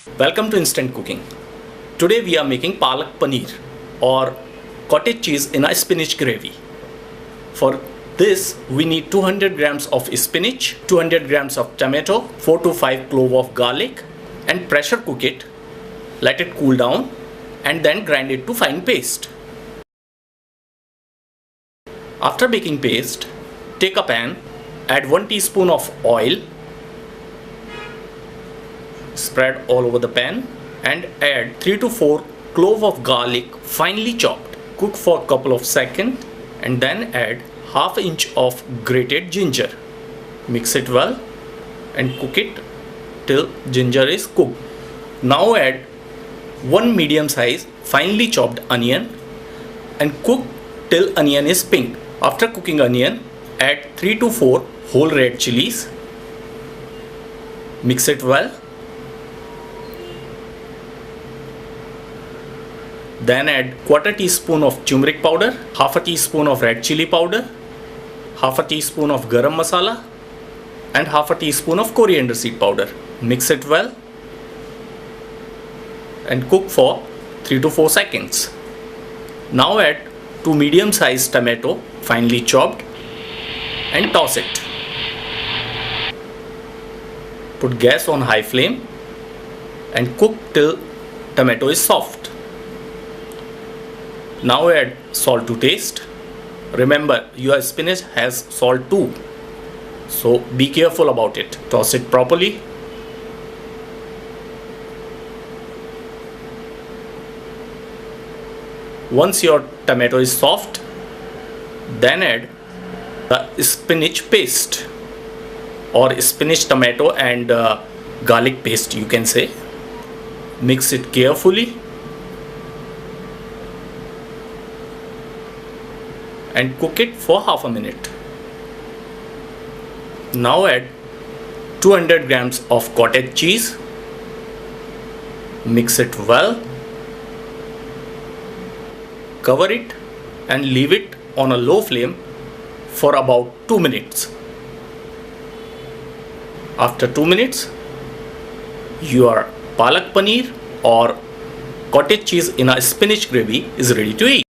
Welcome to Instant Cooking. Today we are making palak paneer or cottage cheese in a spinach gravy. For this we need 200 grams of spinach, 200 grams of tomato, 4 to 5 cloves of garlic, and pressure cook it. Let it cool down and then grind it to fine paste. After making paste, take a pan, add 1 teaspoon of oil, spread all over the pan, and add 3 to 4 cloves of garlic finely chopped. Cook for a couple of seconds and then add half inch of grated ginger. Mix it well and cook it till ginger is cooked. Now add 1 medium size finely chopped onion and cook till onion is pink. After cooking onion, add 3 to 4 whole red chilies. Mix it well. Then add quarter teaspoon of turmeric powder, half a teaspoon of red chili powder, half a teaspoon of garam masala, and half a teaspoon of coriander seed powder. Mix it well and cook for 3 to 4 seconds. Now add 2 medium sized tomato finely chopped and toss it. Put gas on high flame and cook till tomato is soft. Now add salt to taste. Remember, your spinach has salt too, so be careful about it. Toss it properly. Once your tomato is soft, then add the spinach paste or spinach, tomato and garlic paste, you can say. Mix it carefully and cook it for half a minute. Now add 200 grams of cottage cheese. Mix it well. Cover it and leave it on a low flame for about 2 minutes. After 2 minutes, your palak paneer or cottage cheese in a spinach gravy is ready to eat.